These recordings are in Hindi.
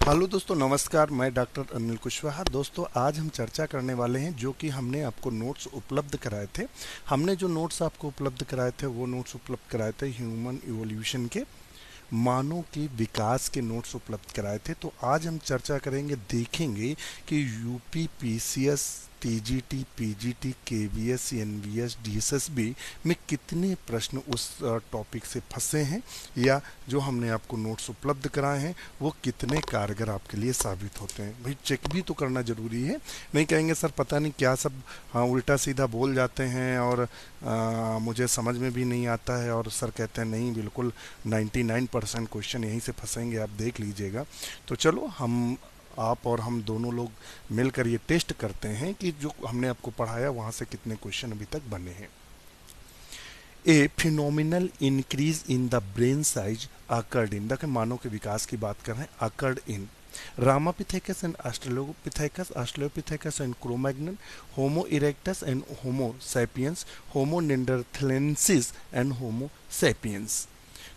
हेलो दोस्तों, नमस्कार। मैं डॉक्टर अनिल कुशवाहा। दोस्तों, आज हम चर्चा करने वाले हैं जो कि हमने आपको नोट्स उपलब्ध कराए थे। हमने जो नोट्स आपको उपलब्ध कराए थे वो नोट्स उपलब्ध कराए थे ह्यूमन इवोल्यूशन के, मानव के विकास के नोट्स उपलब्ध कराए थे। तो आज हम चर्चा करेंगे, देखेंगे कि UP PCS, TGT, PGT, KVS, NVS, DSSB में कितने प्रश्न उस टॉपिक से फंसे हैं, या जो हमने आपको नोट्स उपलब्ध कराए हैं वो कितने कारगर आपके लिए साबित होते हैं। भाई, चेक भी तो करना ज़रूरी है। नहीं कहेंगे सर पता नहीं क्या सब, हाँ, उल्टा सीधा बोल जाते हैं और मुझे समझ में भी नहीं आता है, और सर कहते हैं नहीं बिल्कुल 99% क्वेश्चन यहीं से फंसेंगे, आप देख लीजिएगा। तो चलो, आप और हम दोनों लोग मिलकर ये टेस्ट करते हैं कि जो हमने आपको पढ़ाया वहाँ से कितने क्वेश्चन अभी तक बने हैं। A phenomenal increase in the brain size occurred in, देखिए मानव के विकास की बात कर रहे हैं, occurred in Ramapithecus and Australopithecus and Cro-Magnon, Homo erectus and Homo sapiens, Homo neanderthalensis and Homo sapiens.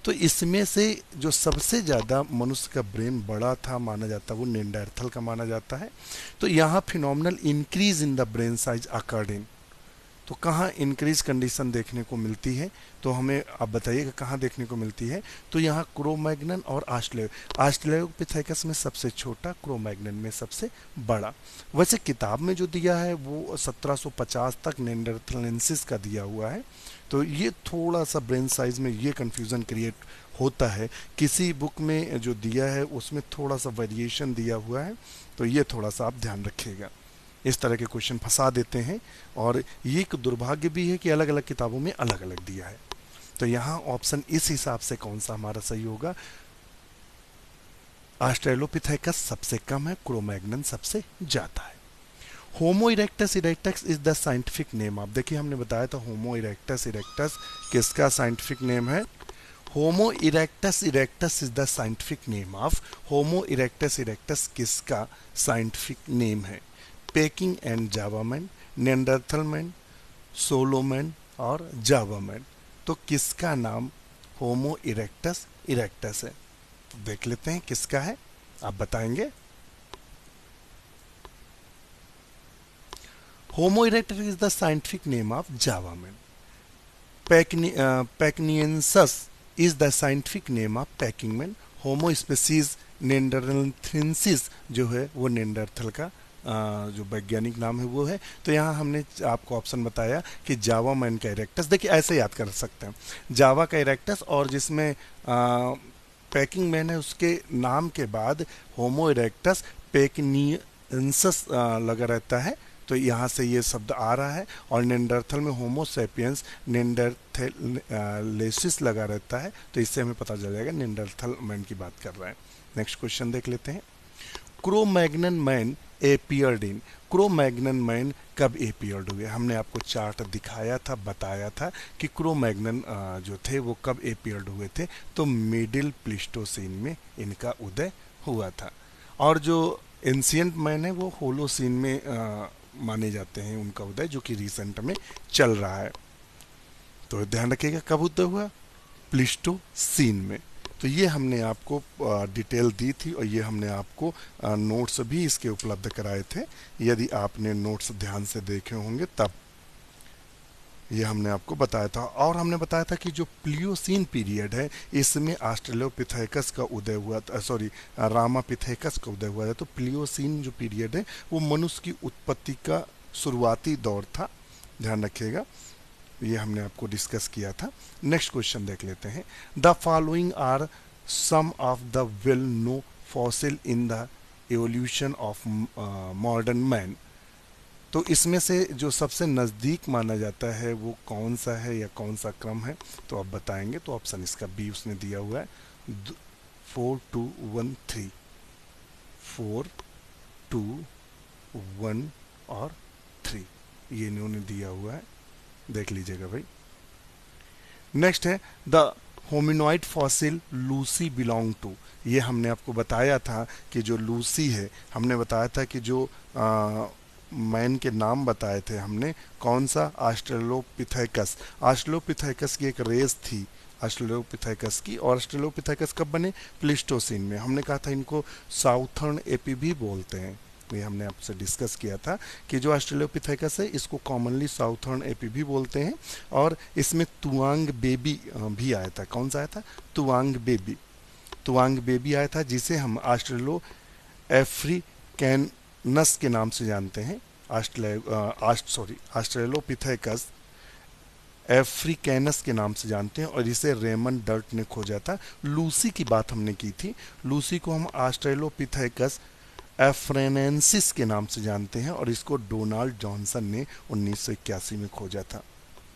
तो इसमें से जो सबसे ज़्यादा मनुष्य का ब्रेन बड़ा था माना जाता है वो नेंडरथल का माना जाता है। तो यहाँ phenomenal increase in the brain size occurred इन, तो कहाँ इंक्रीज कंडीशन देखने को मिलती है, तो हमें आप बताइएगा कहाँ देखने को मिलती है। तो यहाँ क्रोमैग्नन और ऑस्ट्रेलोपिथेकस में सबसे छोटा, क्रोमैग्नन में सबसे बड़ा। वैसे किताब में जो दिया है वो 1750 तक नेंडरथलेंसिस का दिया हुआ है। तो ये थोड़ा सा ब्रेन साइज में ये कंफ्यूजन क्रिएट होता है। किसी बुक में जो दिया है उसमें थोड़ा सा वेरिएशन दिया हुआ है, तो ये थोड़ा सा आप ध्यान रखिएगा। इस तरह के क्वेश्चन फंसा देते हैं, और ये एक दुर्भाग्य भी है कि अलग अलग किताबों में अलग अलग दिया है। तो यहाँ ऑप्शन इस हिसाब से कौन सा हमारा सही होगा, ऑस्ट्रेलोपिथेकस सबसे कम है, क्रोमैग्नन सबसे ज्यादा है। Homo erectus erectus is the scientific name. आप देखिए हमने बताया था होमो इरेक्टस इरेक्टस किसका साइंटिफिक नेम है। Homo erectus erectus is the scientific name of, Homo erectus erectus किसका साइंटिफिक नेम है। Peking and Java man, Neanderthal man, Solo man और जावामैन। तो किसका नाम होमो इरेक्टस इरेक्टस है, तो देख लेते हैं किसका है, आप बताएंगे। Homo erectus is the scientific name of Java man. Pekinensis is the scientific name of Peking man. Homo species neanderthalensis जो है वो नेंडरथल का जो वैज्ञानिक नाम है वो है। तो यहाँ हमने आपको ऑप्शन बताया कि जावा मैन का इरेक्टस, देखिए ऐसे याद कर सकते हैं, जावा का इरेक्टस, और जिसमें पैकिंग मैन है उसके नाम के बाद होमो इरेक्टस पेकनियंसस लगा रहता है, तो यहाँ से ये शब्द आ रहा है। और नेंडरथल में होमो सैपियंस नेंडरथलेसिस लगा रहता है, तो इससे हमें पता चल जाएगा नेंडरथल मैन की बात कर रहे हैं। नेक्स्ट क्वेश्चन देख लेते हैं। क्रो-मैग्नन मैन एपियर्ड इन, क्रो-मैग्नन मैन कब एपियर्ड हुए। हमने आपको चार्ट दिखाया था, बताया था कि क्रो-मैग्नन जो थे वो कब एपियर्ड हुए थे, तो मिडिल प्लीस्टोसीन में इनका उदय हुआ था। और जो एंशियंट मैन है वो होलोसीन में माने जाते हैं उनका उदय, जो कि रिसेंट में चल रहा है। तो ध्यान रखिएगा कब उदय हुआ, प्लीस्टोसीन में। तो ये हमने आपको डिटेल दी थी, और ये हमने आपको नोट्स भी इसके उपलब्ध कराए थे। यदि आपने नोट्स ध्यान से देखे होंगे तब ये हमने आपको बताया था। और हमने बताया था कि जो प्लियोसीन पीरियड है इसमें ऑस्ट्रेलोपिथेकस का उदय हुआ था, सॉरी रामापिथेकस का उदय हुआ था। तो प्लियोसीन जो पीरियड है वो मनुष्य की उत्पत्ति का शुरुआती दौर था, ध्यान रखिएगा। ये हमने आपको डिस्कस किया था। नेक्स्ट क्वेश्चन देख लेते हैं। The following are some of the well known fossil in the evolution of modern man. तो इसमें से जो सबसे नज़दीक माना जाता है वो कौन सा है या कौन सा क्रम है, तो आप बताएंगे। तो ऑप्शन इसका बी उसने दिया हुआ है, 4 2 1 3, 4 2 1 और 3, ये इन्होंने दिया हुआ है, देख लीजिएगा भाई। नेक्स्ट है the hominoid fossil Lucy belong to. ये हमने आपको बताया था कि जो लूसी है, हमने बताया था कि जो मैन के नाम बताए थे हमने, कौन सा, ऑस्ट्रेलोपिथेकस। ऑस्ट्रेलोपिथेकस की एक रेस थी ऑस्ट्रेलोपिथेकस की। और ऑस्ट्रेलोपिथेकस कब बने? प्लीस्टोसीन में। हमने कहा था इनको साउथर्न एपी भी बोलते हैं, ये हमने आपसे डिस्कस किया था कि जो ऑस्ट्रेलोपिथेकस है इसको कॉमनली साउथर्न एपी भी बोलते हैं। और इसमें तुआंग बेबी भी आया था। कौन सा आया था? तुआंग बेबी। तुआंग बेबी आया था जिसे हम ऑस्ट्रेलो एफ्रिकैनस के नाम से जानते हैं। ऑस्ट्रेलोपिथेकस अफ्रीकैनस के नाम से जानते हैं और इसे रेमन डर्ट ने खोजा था। लूसी की बात हमने की थी, लूसी को हम ऑस्ट्रेलोपिथेकस एफ्रेनेंसिस के नाम से जानते हैं और इसको डोनाल्ड जॉनसन ने 1981 में खोजा था।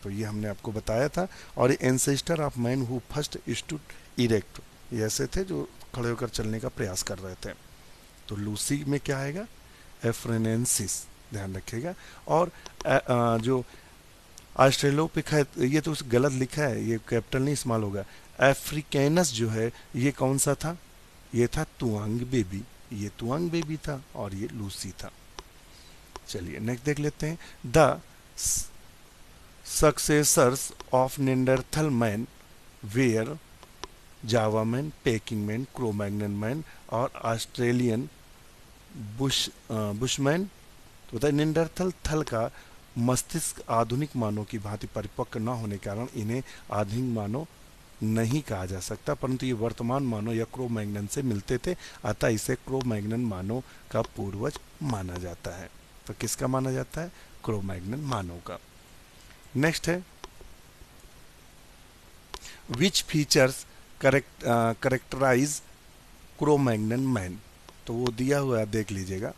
तो ये हमने आपको बताया था। और ये ancestor of man who first stood erect, ये ऐसे थे जो खड़े होकर चलने का प्रयास कर रहे थे। तो लूसी में क्या आएगा? एफ्रेनेंसिस, ध्यान रखिएगा। और जो ऑस्ट्रेलोपिथेकस, ये तो गलत लिखा है, ये कैपिटल नहीं इस्तेमाल होगा। अफ्रीकैनस जो है ये कौन सा था? ये था तुआंग बेबी, ये तुआंग बेबी था और ये लूसी था। चलिए नेक्स्ट देख लेते हैं। The successors of Neanderthal man were Java man, Peking man, Cro-Magnon man और ऑस्ट्रेलियन बुशमैन। तो बताए निएंडरथल थल का मस्तिष्क आधुनिक मानव की भांति परिपक्व न होने के कारण इन्हें आधुनिक मानव नहीं कहा जा सकता, परंतु ये वर्तमान मानव या क्रो-मैग्नन से मिलते थे, अतः इसे क्रो-मैग्नन मानव का पूर्वज माना जाता है। तो किसका माना जाता है? क्रो-मैग्नन मानव का। नेक्स्ट है विच फीचर्स करेक्टराइज क्रो-मैग्नन मैन। तो वो दिया हुआ है, देख लीजिएगा,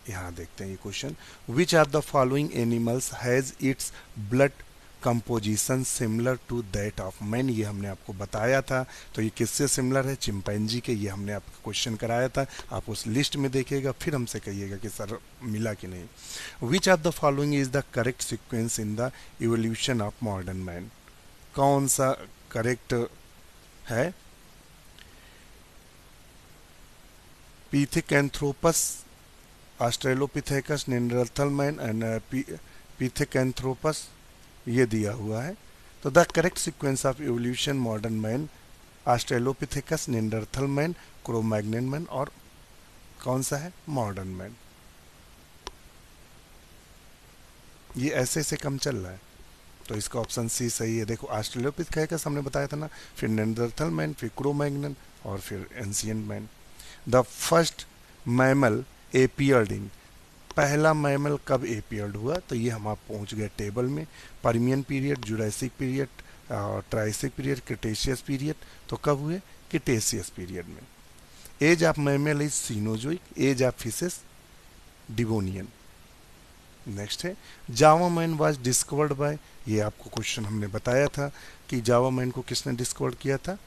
यहां देखते हैं ये question. Which are the following animals has its blood composition similar to that of man. ये हमने आपको बताया था। तो ये किससे सिमिलर है? चिंपैंजी के। ये हमने आपको क्वेश्चन कराया था, आप उस लिस्ट में देखिएगा, फिर हमसे कहिएगा कि सर मिला कि नहीं। विच of the following is the correct sequence in the evolution of modern man. कौन सा करेक्ट है? पिथेकैंथ्रोपस, ऑस्ट्रेलोपिथेकस, निएंडरथल मैन एंड पिथेकैंथ्रोपस, ये दिया हुआ है। तो the correct sequence of evolution modern man Australopithecus, Neanderthal man, Cro-Magnon man और कौन सा है? Modern man. ये ऐसे से कम चल रहा है, तो इसका ऑप्शन सी सही है। देखो ऑस्ट्रेलोपिथेकस हमने बताया था ना, फिर निएंडरथल मैन, फिर क्रो-मैग्नन और फिर ancient man. The first mammal appeared in, पहला मैमल कब एपियर्ड हुआ? तो ये हम आप पहुंच गए टेबल में। Permian period, Jurassic period, Triassic period, Cretaceous period. तो कब हुए? क्रिटेशियस पीरियड में। Age of mammal is Cenozoic, age of fishes Devonian. Next है Java man was discovered by, ये आपको क्वेश्चन हमने बताया था कि जावा मैन को किसने डिस्कवर किया था?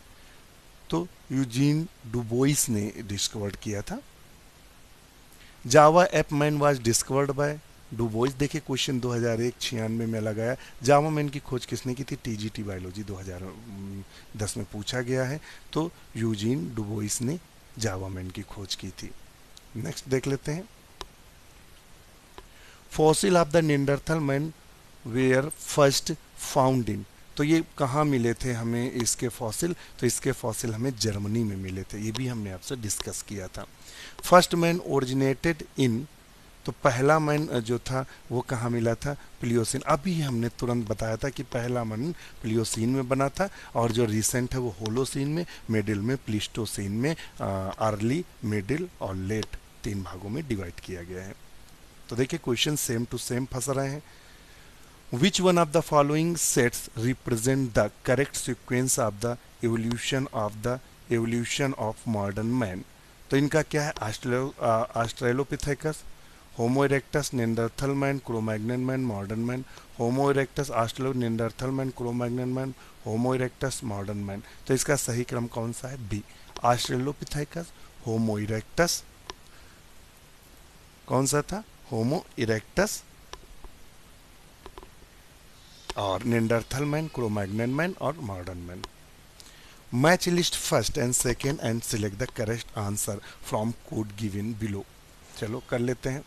तो यूजीन डुबोइस ने डिस्कवर किया था। Java ape man was discovered by Dubois. देखिए क्वेश्चन 2001-96 में लगाया। जावा मैन की खोज किसने की थी? टीजीटी बायोलॉजी 2010 में पूछा गया है। तो यूजीन डुबोइस ने जावा मैन की खोज की थी। नेक्स्ट देख लेते हैं। Fossil of the Neanderthal man were first found in. तो ये कहाँ मिले थे हमें इसके फॉसिल? तो इसके फॉसिल हमें जर्मनी में मिले थे, ये भी हमने आपसे डिस्कस किया था। फर्स्ट मैन ओरिजिनेटेड इन, तो पहला मैन जो था वो कहाँ मिला था? प्लियोसीन। अभी हमने तुरंत बताया था कि पहला मैन प्लियोसीन में बना था और जो रिसेंट है वो होलोसीन में, मिडिल में प्लिस्टोसीन में, अर्ली, मिडिल और लेट, 3 भागों में डिवाइड किया गया है। तो देखिए क्वेश्चन सेम टू सेम फंस रहे हैं। Which one of the following sets represent the correct sequence of the evolution of modern man? तो इनका क्या है? Australopithecus, Homo erectus, Neanderthal man, Cro-Magnon man, modern man. Homo erectus, Australo, Neanderthal man, Cro-Magnon man, Homo erectus, modern man. तो इसका सही क्रम कौन सा है? बी, ऑस्ट्रेलोपिथेकस, होमो इरेक्टस, कौन सा था? होमो इरेक्टस और निएंडरथल मैन, क्रो-मैग्नन मैन और modern man. Match list first and second and select the correct answer from code given below. चलो कर लेते हैं।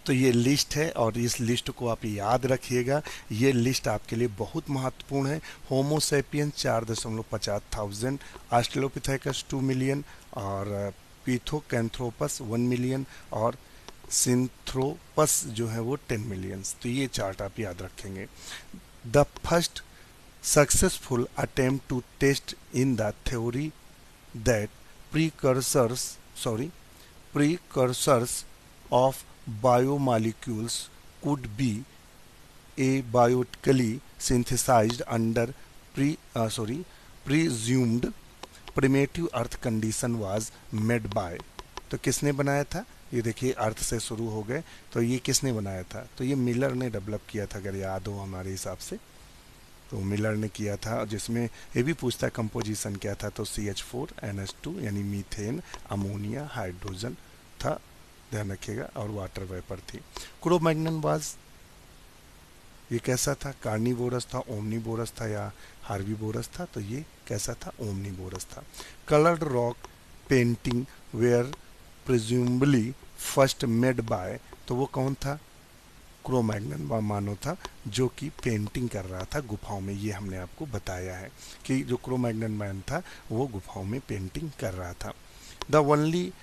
तो ये लिस्ट है और इस लिस्ट को आप याद रखिएगा, ये लिस्ट आपके लिए बहुत महत्वपूर्ण है। होमो सेपियंस 4,50,000, ऑस्ट्रेलोपिथेकस 2 मिलियन और पिथोकैंथ्रोपस 1 मिलियन और सिंथ्रोपस जो है वो 10 मिलियंस। तो ये चार्ट आप याद रखेंगे। The first successful attempt to test in the theory that precursors of biomolecules could be abiotically synthesized under presumed primitive earth condition was made by। तो किसने बनाया था? ये देखिए अर्थ से शुरू हो गए, तो ये किसने बनाया था? तो ये मिलर ने डेवलप किया था, अगर याद हो हमारे हिसाब से तो मिलर ने किया था, जिसमें ये भी पूछता है कंपोजिशन क्या था, तो CH4NH2 यानी मीथेन, अमोनिया, हाइड्रोजन था, ध्यान रखिएगा, और वाटर वेपर थी। क्रो-मैग्नन वाज, ये कैसा था? कार्निवोरस था, ओमनीवोरस था या हार्बीवोरस था? तो ये कैसा था? ओमनीवोरस था। Coloured rock painting were presumably first made by, तो वो कौन था? क्रो-मैग्नन मानो था, जो कि पेंटिंग कर रहा था गुफाओं में। ये हमने आपको बताया है कि जो क्रो-मैग्नन मैन था वो गुफाओं में पेंटिंग कर रहा था। The only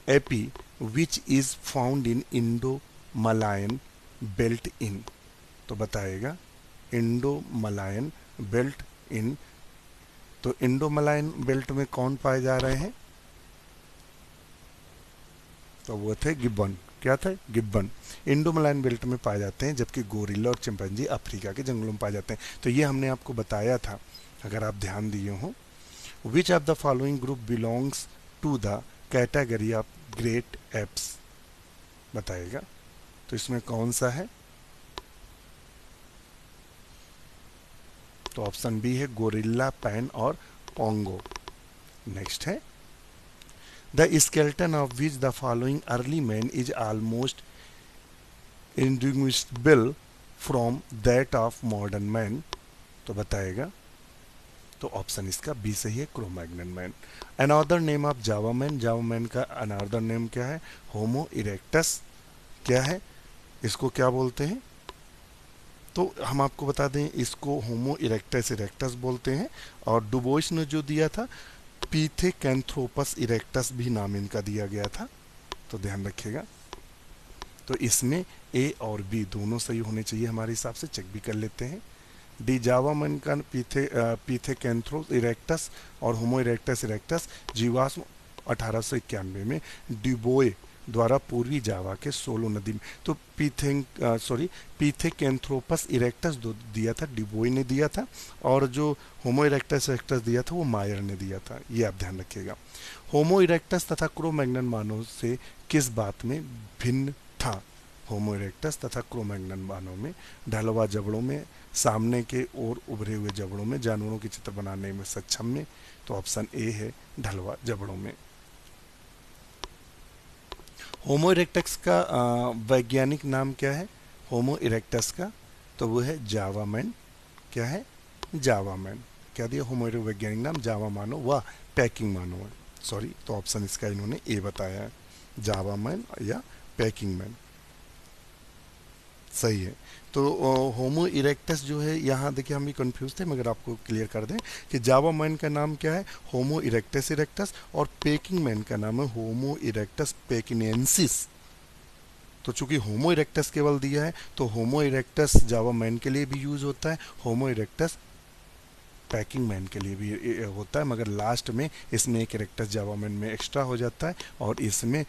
AP which is found in Indo Malayan belt in, तो बताएगा इंडो मलायन बेल्ट इन। तो इंडो मलायन बेल्ट में कौन पाए जा रहे हैं? तो वो थे गिब्बन। क्या था? गिब्बन। इंडोमलायन बेल्ट में पाए जाते हैं, जबकि गोरिल्ला और चिंपैंजी अफ्रीका के जंगलों में पाए जाते हैं। तो ये हमने आपको बताया था, अगर आप ध्यान दिए हो। Which of the following group belongs to the category of great apes, बताएगा। तो इसमें कौन सा है? तो ऑप्शन बी है गोरिल्ला, पैन और पोंगो। नेक्स्ट है the skeleton of which the following early man is almost indistinguishable from that of modern man, तो बताएगा। तो ऑप्शन इसका बी सही है, Cro-Magnon man. Another name of Java man, Java man का अनदर नेम क्या है? Homo erectus. क्या है? इसको क्या बोलते हैं? तो हम आपको बता दें, इसको होमो इरेक्टस इरेक्टस बोलते हैं। और डुबोइस ने जो दिया था पिथेकैंथ्रोपस इरेक्टस भी नाम इनका दिया गया था, तो ध्यान रखिएगा। तो इसमें ए और बी दोनों सही होने चाहिए हमारे हिसाब से, चेक भी कर लेते हैं। डी जावा मैन का पिथेकैंथ्रोपस इरेक्टस और होमो इरेक्टस इरेक्टस जीवाश्म 1891 में डुबोए द्वारा पूर्वी जावा के सोलो नदी में। तो पिथेकैंथ्रोपस इरेक्टस दिया था, डुबोए ने दिया था, और जो होमो इरेक्टस इरेक्टस दिया था वो मायर ने दिया था। ये आप ध्यान रखिएगा। होमो इरेक्टस तथा क्रो-मैग्नन मानव से किस बात में भिन्न था? होमो इरेक्टस तथा क्रो-मैग्नन मानव में ढलवा जबड़ों में, सामने के ओर उभरे हुए जबड़ों में, जानवरों के चित्र बनाने में सक्षम में। तो ऑप्शन ए है ढलवा जबड़ों में। होमो इरेक्टस का वैज्ञानिक नाम क्या है? होमो इरेक्टस का, तो वो है जावा मैन। क्या है? Java man. क्या दिया? होमो इरेक्टस वैज्ञानिक नाम जावा मानो व पैकिंग मानो है, सॉरी। तो ऑप्शन इसका इन्होंने ए बताया है, जावा मैन या पैकिंग मैन, सही है। तो होमो इरेक्टस जो है, यहाँ देखिए हम भी कंफ्यूज थे, मगर आपको क्लियर कर दें कि जावा मैन का नाम क्या है? होमो इरेक्टस इरेक्टस, और पेकिंग मैन का नाम है होमो इरेक्टस पेकिनेंसिस। तो चूंकि होमो इरेक्टस केवल दिया है, तो होमो इरेक्टस जावा मैन के लिए भी यूज होता है, होमो इरेक्टस पैकिंग मैन के लिए भी होता है, मगर लास्ट में इसमें एक इरेक्टस जावा मैन में एक्स्ट्रा हो जाता है, और इसमें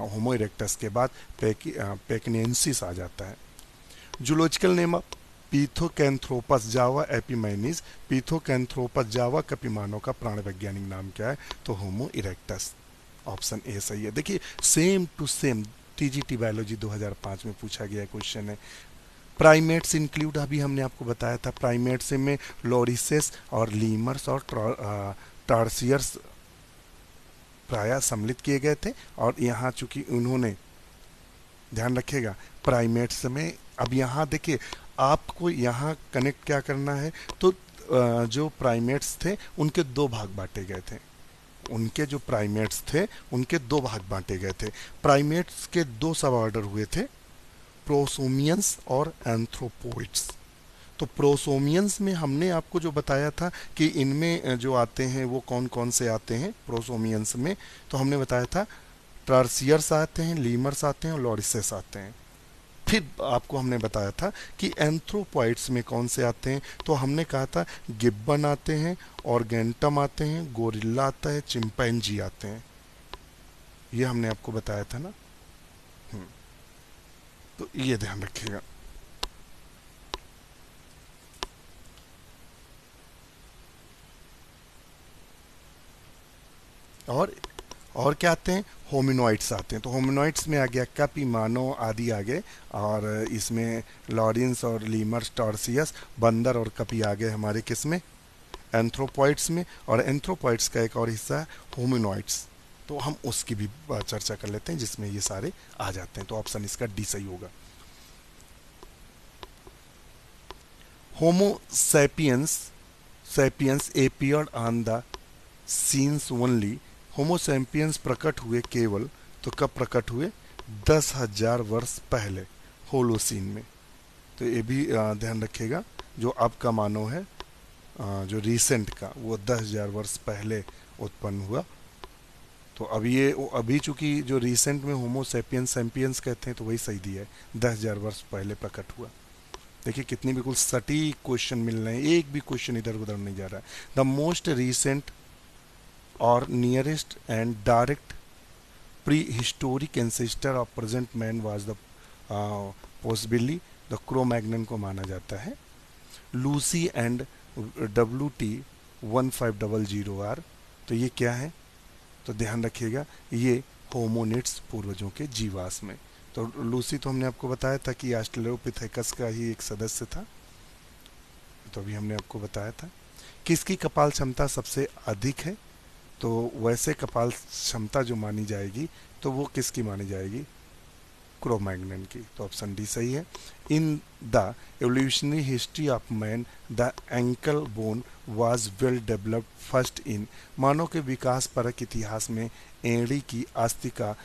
होमो इरेक्टस के बाद पेकिनेंसिस आ जाता है। जूलॉजिकल नेम ऑफ पिथोकैंथ्रोपस जावा एपिमैनिस, पिथोकैंथ्रोपस जावा कपिमानो का प्राण वैज्ञानिक नाम क्या है? तो होमो इरेक्टस, ऑप्शन ए सही है। देखिए same to same TGT biology 2005 में पूछा गया क्वेश्चन है। प्राइमेट्स इंक्लूड, अभी हमने आपको बताया था, प्राइमेट्स में लॉरिसेस और लीमर्स और टार्सियर्स प्राय सम्मिलित किए गए थे। और यहाँ चूंकि उन्होंने, ध्यान रखिएगा, प्राइमेट्स में, अब यहाँ देखिए आपको यहाँ कनेक्ट क्या करना है, तो जो प्राइमेट्स थे उनके दो भाग बांटे गए थे। उनके जो प्राइमेट्स थे उनके दो भाग बांटे गए थे। प्राइमेट्स के दो सब ऑर्डर हुए थे, प्रोसोमियंस और एंथ्रोपोइड्स। तो प्रोसोमियंस में हमने आपको जो बताया था कि इनमें जो आते हैं वो कौन कौन से आते हैं प्रोसोमियंस में, तो हमने बताया था ट्रार्सियर्स आते हैं, लीमर्स आते हैं और लॉरिसेस आते हैं। फिर आपको हमने बताया था कि एंथ्रोपॉइड्स में कौन से आते हैं, तो हमने कहा था गिब्बन आते हैं, ऑर्गेंटम आते हैं, गोरिल्ला आता है, चिंपैंजी आते हैं। ये हमने आपको बताया था ना। तो ये ध्यान रखिएगा। और क्या आते हैं, होमिनोइड्स आते हैं। तो होमिनोइड्स में आ गया कपी, मानो आदि आ गए, और इसमें लॉरेंस और लीमर्स, टॉर्सियस, बंदर और कपी आ गए हमारे किस में, एंथ्रोपॉइड्स में। और एंथ्रोपॉइड्स का एक और हिस्सा है होमिनोइड्स, तो हम उसकी भी चर्चा कर लेते हैं जिसमें ये सारे आ जाते हैं। तो ऑप्शन इसका डी सही होगा। Homo sapiens appeared on the scenes only. Homo sapiens प्रकट हुए केवल, तो कब प्रकट हुए, 10,000 वर्ष पहले, होलोसीन में। तो ये भी ध्यान रखिएगा, जो अब का मानव है, जो रिसेंट का, वो 10,000 वर्ष पहले उत्पन्न हुआ। तो अभी चूंकि जो रिसेंट में होमो सैपियंस कहते हैं, तो वही सही दिया है, 10,000 वर्ष पहले प्रकट हुआ। देखिए कितनी बिल्कुल सटीक क्वेश्चन मिल रहे हैं, एक भी क्वेश्चन इधर उधर नहीं जा रहा है। द मोस्ट रिसेंट और nearest and direct pre historic ancestor of present man was the possibly the Cro-Magnon को माना जाता है। लूसी एंड WT1500R, तो ये क्या है, तो ध्यान रखिएगा, ये होमोनिड्स पूर्वजों के जीवाश्म में। तो लूसी तो हमने आपको बताया था कि ऑस्ट्रेलोपिथेकस का ही एक सदस्य था, तो अभी हमने आपको बताया था। किसकी कपाल क्षमता सबसे अधिक है, तो वैसे कपाल क्षमता जो मानी जाएगी तो वो किसकी मानी जाएगी, क्रो-मैग्नन की। तो ऑप्शन डी सही है। In the evolutionary history of man the ankle bone was well developed first in. मानव के विकास परक इतिहास में एड़ी की अस्थि का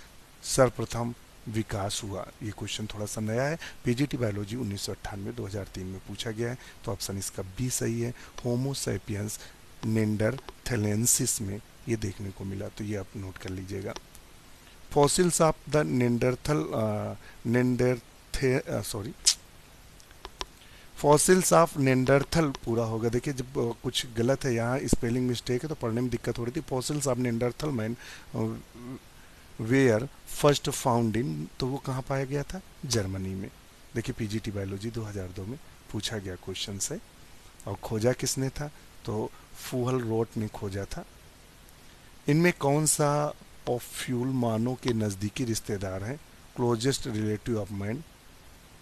सर्वप्रथम विकास हुआ। ये क्वेश्चन थोड़ा सा नया है, पीजीटी बायोलॉजी 1998-2003 में पूछा गया है। तो ऑप्शन इसका बी सही है। होमो सैपियंस नेंडरथैलेंसिस में ये देखने को मिला, तो ये आप नोट कर लीजिएगा। Fossils of the fossils of Neanderthal पूरा होगा। देखिए जब कुछ गलत है यहाँ, स्पेलिंग मिस्टेक है, तो पढ़ने में दिक्कत हो रही थी। Fossils of Neanderthal man were first found in, तो वो कहाँ पाया गया था, जर्मनी में। देखिए पीजीटी बायोलॉजी 2002 में पूछा गया क्वेश्चन से। और खोजा किसने था, तो फूहल रोट ने खोजा था। इनमें कौन सा ऑफ्यूल मानव के नज़दीकी रिश्तेदार हैं, क्लोजेस्ट रिलेटिव ऑफ मैन,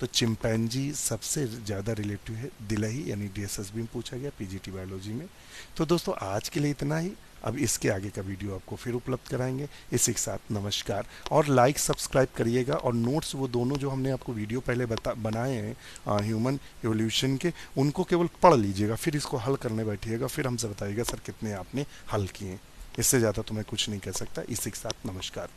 तो चिंपैंजी सबसे ज़्यादा रिलेटिव है, दिलही यानी DSSB में पूछा गया पीजीटी बायोलॉजी में। तो दोस्तों आज के लिए इतना ही, अब इसके आगे का वीडियो आपको फिर उपलब्ध कराएंगे। इसी के साथ नमस्कार, और लाइक सब्सक्राइब करिएगा। और नोट्स वो दोनों जो हमने आपको वीडियो पहले बनाए हैं ह्यूमन एवोल्यूशन के, उनको केवल पढ़ लीजिएगा, फिर इसको हल करने बैठिएगा, फिर हमसे बताइएगा सर कितने आपने हल किए। इससे ज़्यादा तो मैं कुछ नहीं कह सकता। इसी के साथ नमस्कार।